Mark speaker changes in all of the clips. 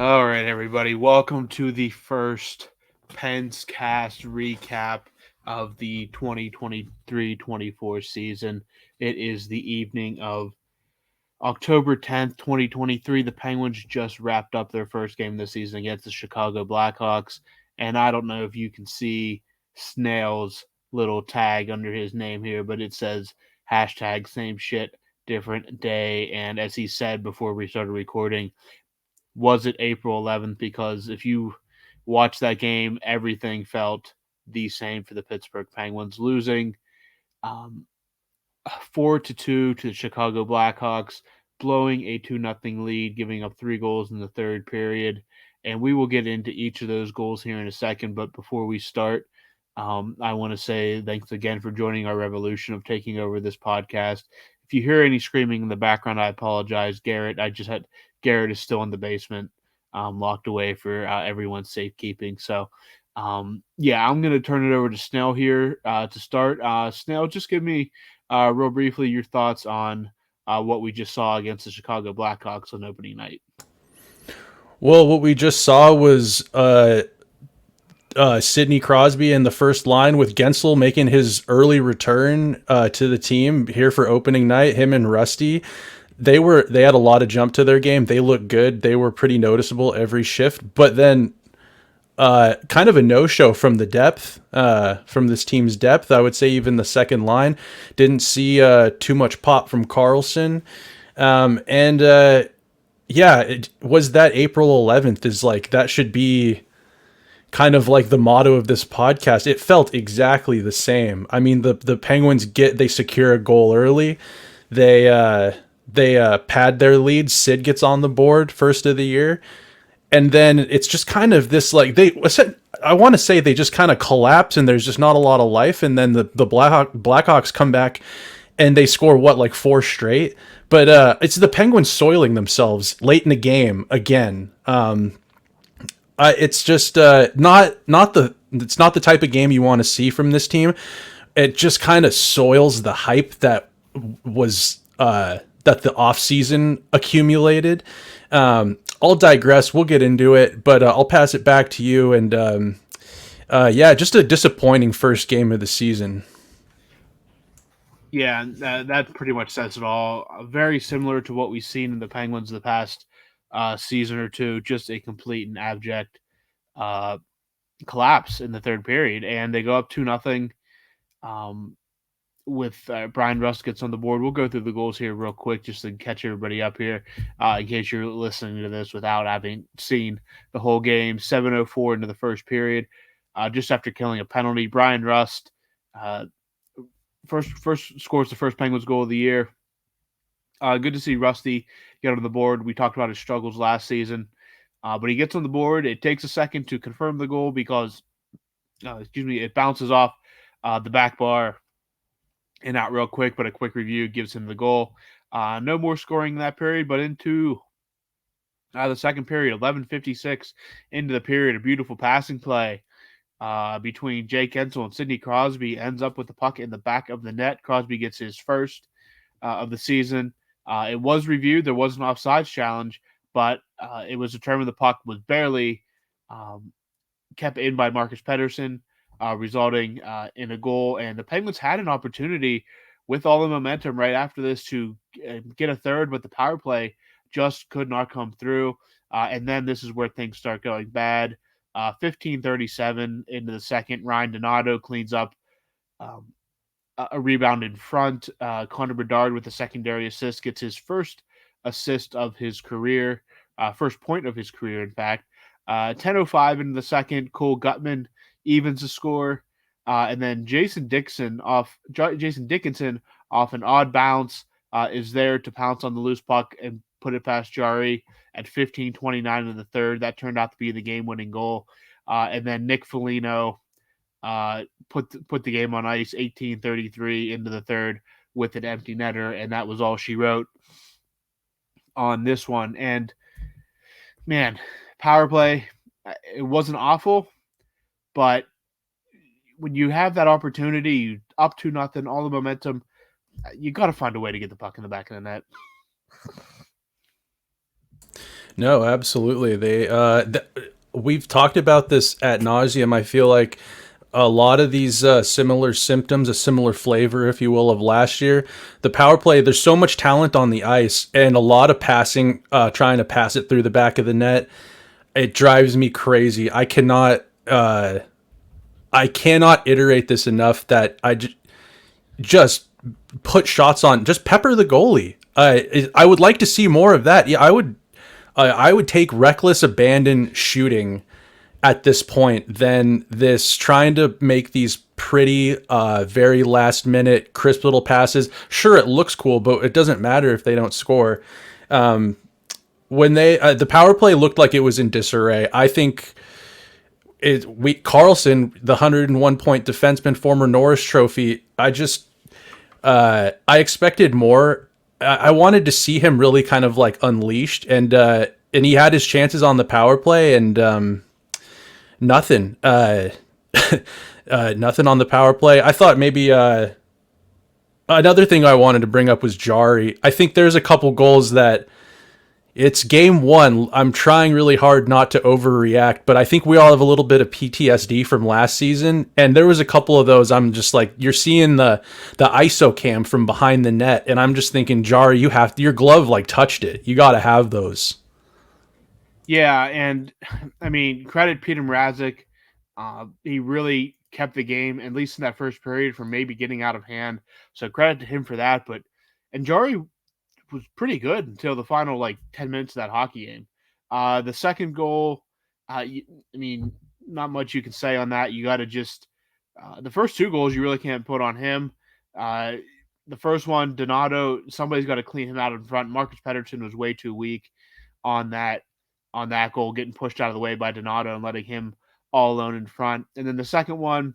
Speaker 1: All right, everybody. Welcome to the first Penscast recap of the 2023-24 season. It is the evening of October 10th, 2023. The Penguins just wrapped up their first game this season against the Chicago Blackhawks. And I don't know if you can see Snail's little tag under his name here, but it says hashtag same shit, different day. And as he said before we started recording, was it April 11th? Because if you watch that game, everything felt the same for the Pittsburgh Penguins, losing um, 4-2 to the Chicago Blackhawks, blowing a 2-0 lead, giving up 3 goals in the third period. And we will get into each of those goals here in a second. But before we start, I want to say thanks again for joining our revolution of taking over this podcast. If you hear any screaming in the background, I apologize. Garrett is still in the basement, locked away for everyone's safekeeping. So, yeah, I'm going to turn it over to Snail here to start. Snail, just give me real briefly your thoughts on what we just saw against the Chicago Blackhawks on opening night.
Speaker 2: Well, what we just saw was Sidney Crosby in the first line with Gensel making his early return to the team here for opening night. Him and Rusty, they had a lot of jump to their game. They looked good. They were pretty noticeable every shift. But then kind of a no-show from the depth, from this team's depth. I would say even the second line didn't see too much pop from Carlson. And yeah, it was that April 11th is like that should be kind of like the motto of this podcast. It felt exactly the same. I mean, the Penguins they secure a goal early. They pad their lead. Sid gets on the board first of the year. And then it's just kind of this like I want to say they just kind of collapse and there's just not a lot of life. And then the Blackhawks come back and they score like four straight. But it's the Penguins soiling themselves late in the game again. It's just it's not the type of game you want to see from this team. It just kind of soils the hype that was that the offseason accumulated. I'll digress. We'll get into it, but I'll pass it back to you. And yeah, just a disappointing first game of the season.
Speaker 1: Yeah, that pretty much says it all. Very similar to what we've seen in the Penguins the past season or two. Just a complete and abject uh, collapse in the third period, and they go up 2-0. With Brian Rust gets on the board. We'll go through the goals here real quick just to catch everybody up here in case you're listening to this without having seen the whole game. 7:04 into the first period, just after killing a penalty. Brian Rust uh, first scores the first Penguins goal of the year. Good to see Rusty get on the board. We talked about his struggles last season, but he gets on the board. It takes a second to confirm the goal because, it bounces off the back bar and out real quick, but a quick review gives him the goal. No more scoring in that period, but into the second period, 11:56 into the period, a beautiful passing play between Jake Ensel and Sidney Crosby ends up with the puck in the back of the net. Crosby gets his first of the season. It was reviewed. There was an offsides challenge, but it was determined the puck was barely kept in by Marcus Pettersson, resulting in a goal. And the Penguins had an opportunity with all the momentum right after this to get a third, but the power play just could not come through. And then this is where things start going bad. 15:37 into the second, Ryan Donato cleans up um, a rebound in front. Connor Bedard with a secondary assist gets his first assist of his career, first point of his career, in fact. 10:05 into the second, Cole Gutman evens the score. And then Jason Dickinson off an odd bounce is there to pounce on the loose puck and put it past Jari at 15:29 in the third. That turned out to be the game-winning goal. And then Nick Foligno put the game on ice 18:33 into the third with an empty netter, and that was all she wrote on this one. And man, power play, it wasn't awful, but when you have that opportunity, you up to nothing, all the momentum, you got to find a way to get the puck in the back of the net.
Speaker 2: No, absolutely. We've talked about this at nauseum. I feel like a lot of these similar symptoms, a similar flavor, if you will, of last year. The power play, there's so much talent on the ice and a lot of passing, trying to pass it through the back of the net. It drives me crazy. I cannot iterate this enough that just put shots on, just pepper the goalie. I would like to see more of that. Yeah, I would take reckless abandon shooting at this point than this trying to make these pretty very last minute crisp little passes. Sure, it looks cool, but it doesn't matter if they don't score. When they the power play looked like it was in disarray. I think Carlson, the 101-point defenseman, former Norris Trophy. I expected more. I wanted to see him really kind of like unleashed, and he had his chances on the power play, and nothing. Nothing on the power play. I thought maybe another thing I wanted to bring up was Jari. I think there's a couple goals that it's game one. I'm trying really hard not to overreact, but I think we all have a little bit of PTSD from last season. And there was a couple of those. I'm just like, you're seeing the ISO cam from behind the net, and I'm just thinking, Jari, your glove like touched it. You got to have those.
Speaker 1: Yeah, and I mean, credit Peter Mrazek. He really kept the game, at least in that first period, from maybe getting out of hand. So credit to him for that. But and Jari was pretty good until the final like 10 minutes of that hockey game. The second goal, I mean, not much you can say on that. You got to just the first two goals you really can't put on him. Uh, the first one, Donato, somebody's got to clean him out in front. Marcus Pettersson was way too weak on that goal, getting pushed out of the way by Donato and letting him all alone in front. And then the second one,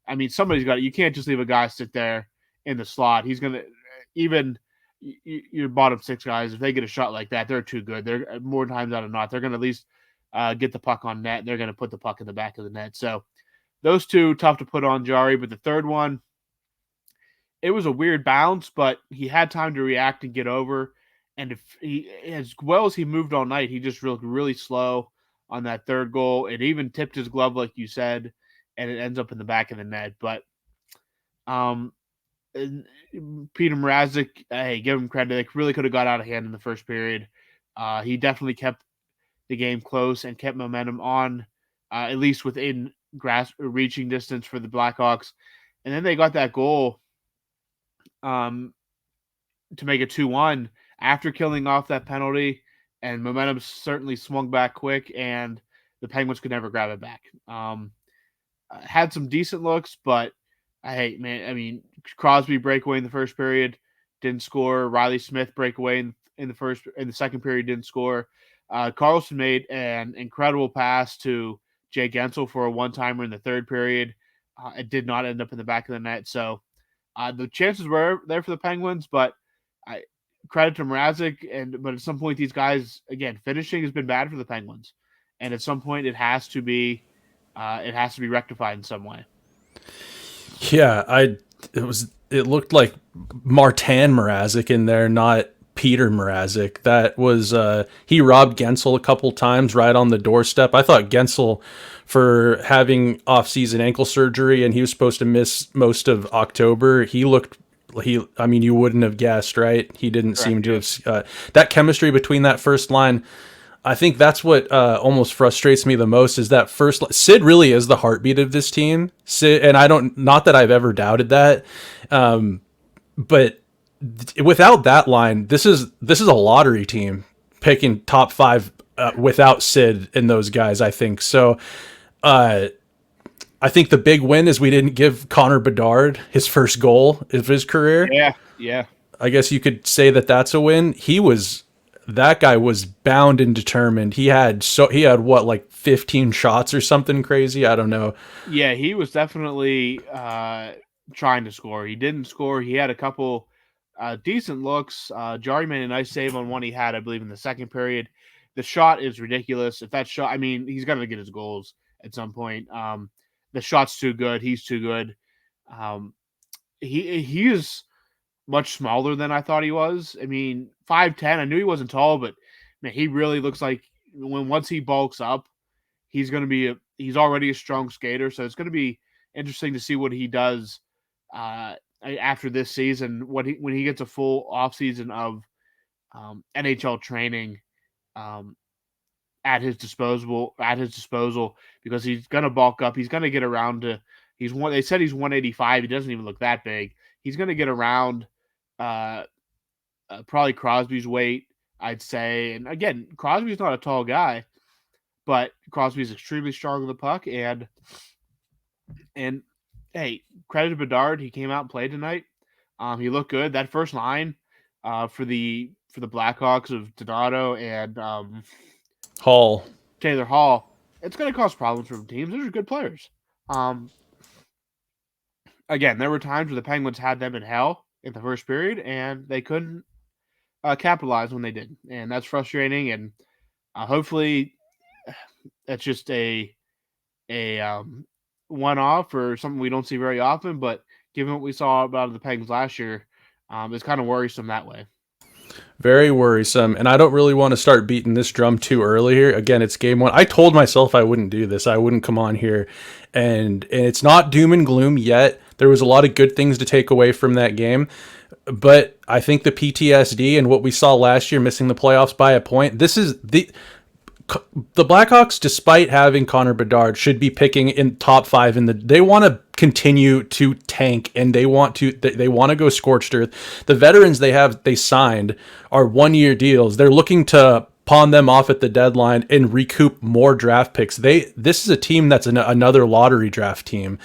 Speaker 1: I mean, somebody's got it. You can't just leave a guy sit there in the slot. He's gonna even your bottom six guys. If they get a shot like that, they're too good. They're more times out of not. They're gonna at least get the puck on net. They're gonna put the puck in the back of the net. So those two tough to put on Jari. But the third one, it was a weird bounce, but he had time to react and get over. And if he, as well as he moved all night, he just looked really slow on that third goal. It even tipped his glove, like you said, and it ends up in the back of the net. But um, Peter Mrazek, hey, give him credit. They really could have got out of hand in the first period. He definitely kept the game close and kept momentum on, at least within grass reaching distance for the Blackhawks. And then they got that goal um, to make it 2-1 after killing off that penalty, and momentum certainly swung back quick, and the Penguins could never grab it back. Had some decent looks, but I hate, man. I mean, Crosby breakaway in the first period, didn't score. Riley Smith breakaway in the second period, didn't score. Carlson made an incredible pass to Jay Gensel for a one-timer in the third period. It did not end up in the back of the net, so the chances were there for the Penguins, but I credit to Mrazek, but at some point these guys again finishing has been bad for the Penguins, and at some point it has to be rectified in some way.
Speaker 2: Yeah, it looked like Martin Mrazek in there, not Peter Mrazek. That was he robbed Gensel a couple times right on the doorstep. I thought Gensel, for having off-season ankle surgery and he was supposed to miss most of October, I mean, you wouldn't have guessed, right? He didn't
Speaker 1: Correct.
Speaker 2: seem to have that chemistry between that first line. I think that's what almost frustrates me the most is that Sid really is the heartbeat of this team. Sid, and not that I've ever doubted that, but without that line, this is a lottery team picking top five without Sid and those guys. I think so. I think the big win is we didn't give Connor Bedard his first goal of his career.
Speaker 1: Yeah, yeah.
Speaker 2: I guess you could say that that's a win. That guy was bound and determined. He had what, like 15 shots or something crazy. I don't know.
Speaker 1: Yeah, he was definitely trying to score. He didn't score. He had a couple decent looks. Jari made a nice save on one he had, I believe, in the second period. The shot is ridiculous. If that shot, I mean, he's going to get his goals at some point. The shot's too good. He's too good. Um, he is much smaller than I thought he was. I mean, 5'10". I knew he wasn't tall, but man, he really looks like once he bulks up, he's already a strong skater. So it's going to be interesting to see what he does after this season. When he gets a full off season of NHL training um, at his disposal because he's going to bulk up. He's going to get around to he's one. They said he's 185. He doesn't even look that big. He's going to get around uh, probably Crosby's weight, I'd say. And again, Crosby's not a tall guy, but Crosby's extremely strong on the puck. And hey, credit to Bedard. He came out and played tonight. He looked good. That first line for the Blackhawks of Donato and
Speaker 2: Hall.
Speaker 1: Taylor Hall, it's going to cause problems for teams. Those are good players. Um, Again, there were times where the Penguins had them in hell in the first period, and they couldn't capitalize when they did, and that's frustrating. And hopefully, that's just a one off or something we don't see very often. But given what we saw about the Penguins last year, it's kind of worrisome that way.
Speaker 2: Very worrisome. And I don't really want to start beating this drum too early here. Again, it's game one. I told myself I wouldn't do this. I wouldn't come on here. And it's not doom and gloom yet. There was a lot of good things to take away from that game. But I think the PTSD and what we saw last year, missing the playoffs by a point, this is the Blackhawks, despite having Connor Bedard, should be picking in top 5 in the. They want to continue to tank, and they want to go scorched earth. The veterans they signed are 1-year deals. They're looking to pawn them off at the deadline and recoup more draft picks. This is a team that's another lottery draft team,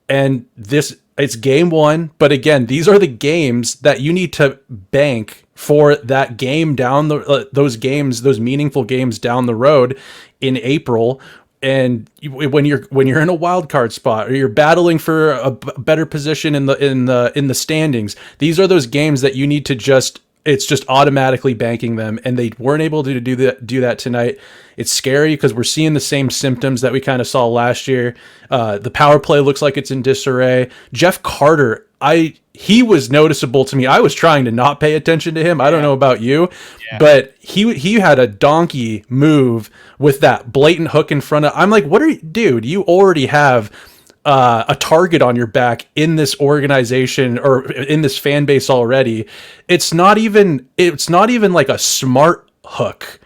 Speaker 2: and it's game one. But again, these are the games that you need to bank for that game down those meaningful games down the road in April. And when you're in a wild card spot or you're battling for a better position in the standings, these are those games that you need to it's just automatically banking them, and they weren't able to do that tonight. It's scary because we're seeing the same symptoms that we kind of saw last year. The power play looks like it's in disarray. Jeff Carter, he was noticeable to me. I was trying to not pay attention to him. I don't know about you, but he had a donkey move with that blatant hook in front of. I'm like, dude? You already have a target on your back in this organization or in this fan base already. It's not even like a smart hook.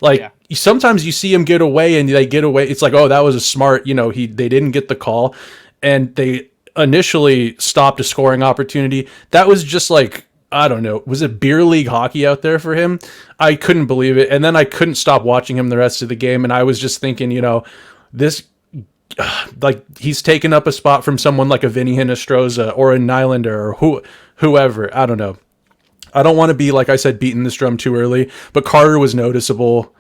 Speaker 2: Like sometimes you see him get away and they get away. It's like, oh, that was a smart, they didn't get the call and they initially stopped a scoring opportunity. That was just like, I don't know. Was it beer league hockey out there for him? I couldn't believe it. And then I couldn't stop watching him the rest of the game. And I was just thinking, this, like he's taken up a spot from someone like a Vinny Hinostroza or a Nylander or whoever. I don't know. I don't want to be, like I said, beating this drum too early, but Carter was noticeable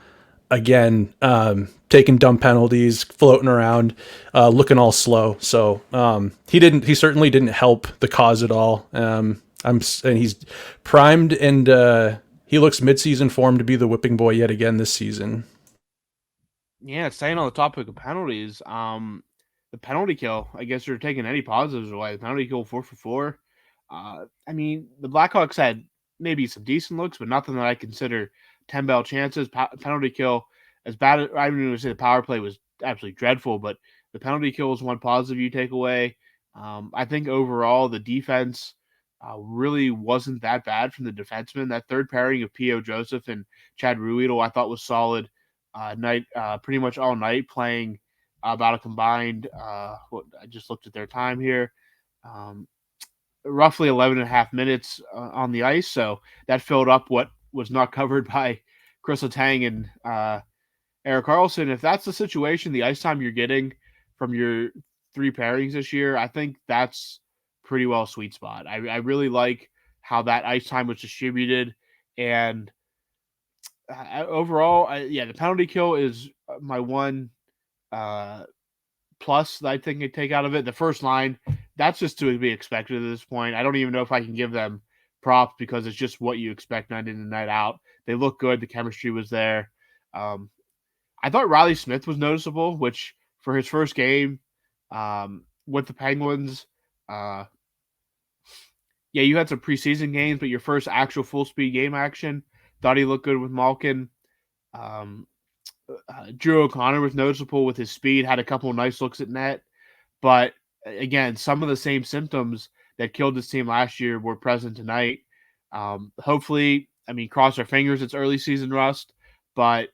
Speaker 2: again, taking dumb penalties, floating around, looking all slow. So he certainly didn't help the cause at all. And he's primed and he looks midseason form to be the whipping boy yet again this season.
Speaker 1: Yeah, staying on the topic of penalties, the penalty kill, I guess you're taking any positives away. The penalty kill 4 for 4. I mean, the Blackhawks had maybe some decent looks, but nothing that I consider 10 bell chances. Penalty kill, as bad as I wouldn't even say the power play was absolutely dreadful, but the penalty kill was one positive you take away. I think overall the defense really wasn't that bad from the defensemen. That third pairing of P.O. Joseph and Chad Ruhwedel I thought was solid. Pretty much all night, playing about a combined. I just looked at their time here, roughly 11 and a half minutes on the ice. So that filled up what was not covered by Chris Letang and Erik Karlsson. If that's the situation, the ice time you're getting from your 3 pairings this year, I think that's pretty well sweet spot. I really like how that ice time was distributed, and overall, the penalty kill is my one plus that I think I take out of it. The first line, that's just to be expected at this point. I don't even know if I can give them props because it's just what you expect night in and night out. They look good. The chemistry was there. I thought Riley Smith was noticeable, which for his first game with the Penguins, you had some preseason games, but your first actual full speed game action, thought he looked good with Malkin. Um, Drew O'Connor was noticeable with his speed, had a couple nice looks at net, but again, some of the same symptoms that killed this team last year were present tonight. Hopefully, I mean, cross our fingers, it's early season rust, but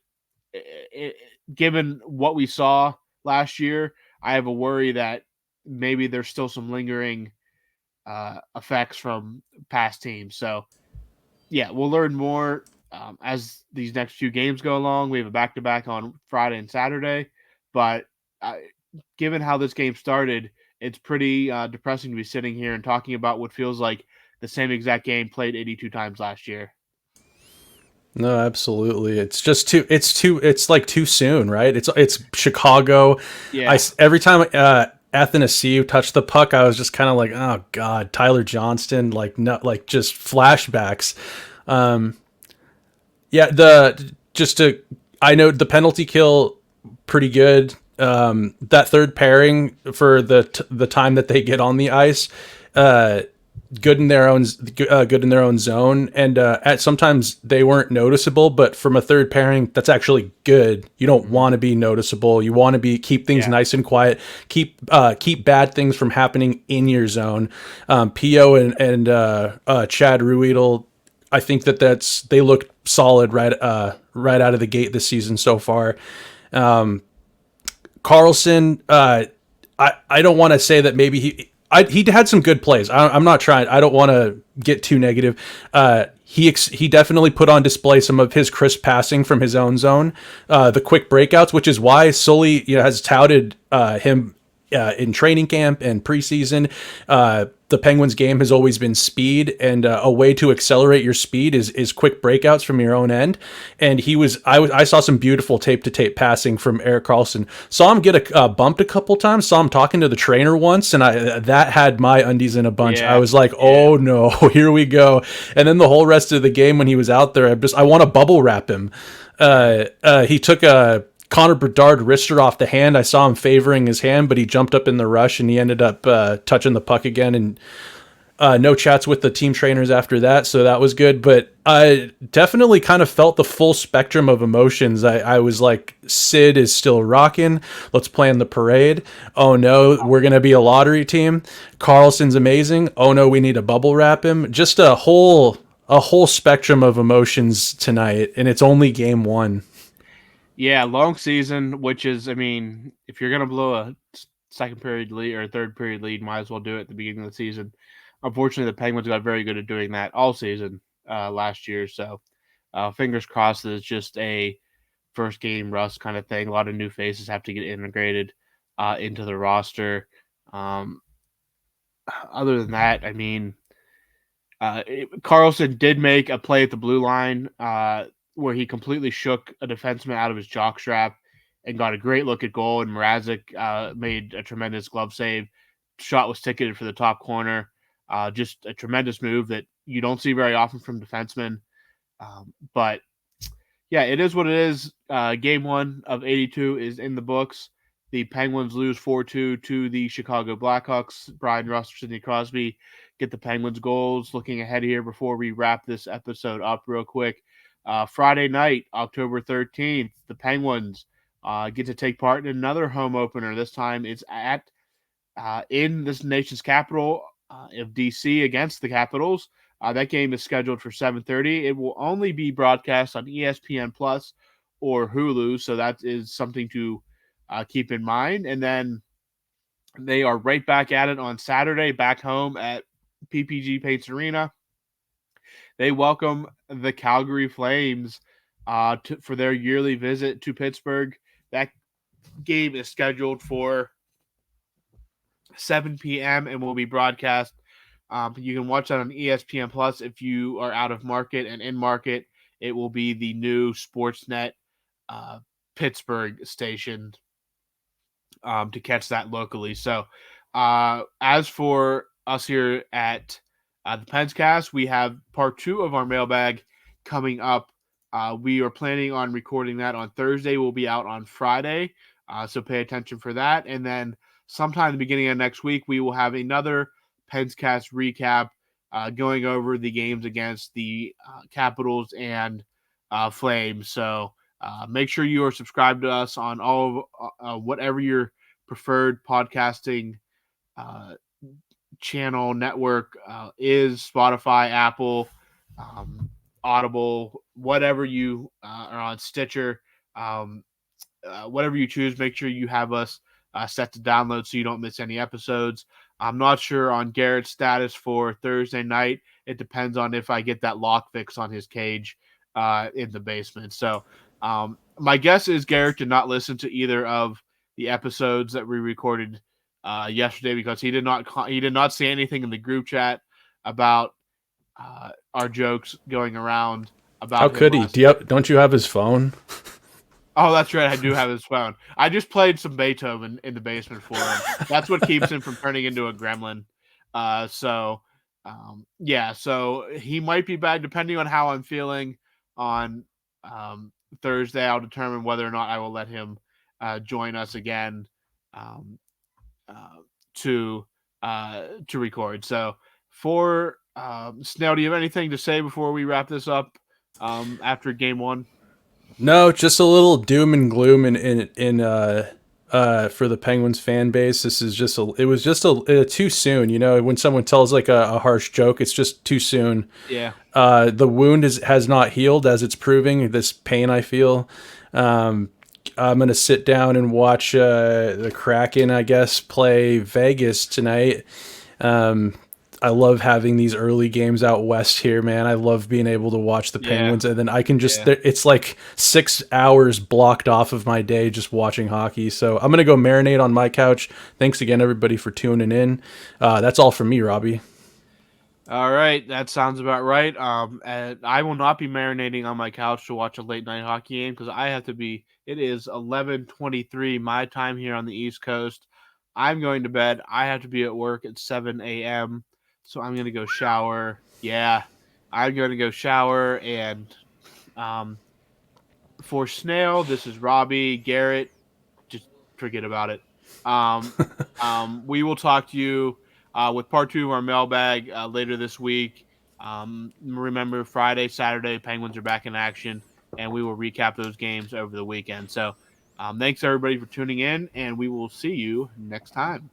Speaker 1: it, given what we saw last year, I have a worry that maybe there's still some lingering effects from past teams. So, yeah, we'll learn more as these next few games go along. We have a back to back on Friday and Saturday, but given how this game started, it's pretty depressing to be sitting here and talking about what feels like the same exact game played 82 times last year.
Speaker 2: No, absolutely. It's just it's like too soon, right? It's Chicago.
Speaker 1: Yeah.
Speaker 2: Every time Athanasiou touched the puck, I was just kind of like, oh God, Tyler Johnston, like no, like just flashbacks. Um, yeah, I know the penalty kill pretty good. That third pairing for the time that they get on the ice, uh, good in their own good in their own zone, and at sometimes they weren't noticeable, but from a third pairing, that's actually good. You don't want to be noticeable. You want to be keep things nice and quiet. Keep bad things from happening in your zone. Pio and Chad Ruedel, I think they look solid right out of the gate this season so far. Carlson, I don't want to say that maybe he had some good plays. I'm not trying. I don't want to get too negative. He definitely put on display some of his crisp passing from his own zone, the quick breakouts, which is why Sully has touted him in training camp and preseason. The Penguins game has always been speed, and a way to accelerate your speed is quick breakouts from your own end. And I saw some beautiful tape to tape passing from Erik Karlsson. Saw him get bumped a couple times. Saw him talking to the trainer once, and that had my undies in a bunch. I was like, oh no, here we go. And then the whole rest of the game when he was out there, I want to bubble wrap him. He took a Connor Bedard wrister off the hand. I saw him favoring his hand, but he jumped up in the rush and he ended up touching the puck again. And no chats with the team trainers after that, so that was good. But I definitely kind of felt the full spectrum of emotions. I was like, Sid is still rocking. Let's plan the parade. Oh no, we're going to be a lottery team. Carlson's amazing. Oh no, we need to bubble wrap him. Just a whole spectrum of emotions tonight, and it's only game one.
Speaker 1: Yeah, long season, which is, I mean, if you're going to blow a second period lead or a third period lead, might as well do it at the beginning of the season. Unfortunately, the Penguins got very good at doing that all season last year. So fingers crossed that it's just a first game rust kind of thing. A lot of new faces have to get integrated into the roster. Other than that, I mean, Karlsson did make a play at the blue line where he completely shook a defenseman out of his jockstrap and got a great look at goal. And Mrazek made a tremendous glove save. Shot was ticketed for the top corner. Just a tremendous move that you don't see very often from defensemen. But yeah, it is what it is. Game one of 82 is in the books. The Penguins lose 4-2 to the Chicago Blackhawks. Brian Rust, Sidney Crosby get the Penguins goals. Looking ahead here before we wrap this episode up real quick. Friday night, October 13th, the Penguins get to take part in another home opener. This time it's at in this nation's capital of DC against the Capitals. That game is scheduled for 7:30. It will only be broadcast on ESPN Plus or Hulu, so that is something to keep in mind. And then they are right back at it on Saturday, back home at PPG Paints Arena. They welcome the Calgary Flames for their yearly visit to Pittsburgh. That game is scheduled for 7 p.m. and will be broadcast. You can watch that on ESPN Plus if you are out of market, and in market, it will be the new Sportsnet Pittsburgh station to catch that locally. So, as for us here at the Penscast, we have part 2 of our mailbag coming up. We are planning on recording that on Thursday. We'll be out on Friday, so pay attention for that. And then sometime in the beginning of next week, we will have another Penscast recap going over the games against the Capitals and Flames. So Make sure you are subscribed to us on all of whatever your preferred podcasting uh, channel network is. Spotify, Apple, um, Audible, whatever you are on, Stitcher, um, whatever you choose. Make sure you have us set to download so you don't miss any episodes. I'm not sure on Garrett's status for Thursday night. It depends on if I get that lock fix on his cage in the basement. So my guess is Garrett did not listen to either of the episodes that we recorded yesterday because he did not say anything in the group chat about our jokes going around
Speaker 2: How
Speaker 1: about him
Speaker 2: could he?
Speaker 1: last night.
Speaker 2: Don't you have his phone?
Speaker 1: Oh, that's right. I do have his phone. I just played some Beethoven in the basement for him. That's what keeps him from turning into a gremlin. Yeah. So he might be back depending on how I'm feeling on Thursday. I'll determine whether or not I will let him join us again um, uh, to to record. So for Snail, do you have anything to say before we wrap this up after game one?
Speaker 2: No, just a little doom and gloom for the Penguins fan base. This is just it was just too soon. You know, when someone tells like a harsh joke, it's just too soon.
Speaker 1: Yeah.
Speaker 2: The wound has not healed, as it's proving. This pain I feel. I'm gonna sit down and watch the Kraken, I guess, play Vegas tonight. I love having these early games out west here, man. I love being able to watch the
Speaker 1: Yeah.
Speaker 2: Penguins, and then I can just,
Speaker 1: Yeah.
Speaker 2: it's like 6 hours blocked off of my day just watching hockey. So I'm going to go marinate on my couch. Thanks again, everybody, for tuning in. That's all from me, Robbie.
Speaker 1: All right, that sounds about right. And I will not be marinating on my couch to watch a late night hockey game because I have to be. It is 11:23 my time here on the East Coast. I'm going to bed. I have to be at work at 7 a.m. So I'm going to go shower. Yeah, I'm going to go shower. And um, for Snail, this is Robbie Garrett. Just forget about it. Um, we will talk to you with part two of our mailbag later this week. Remember, Friday, Saturday, Penguins are back in action, and we will recap those games over the weekend. So, thanks everybody for tuning in, and we will see you next time.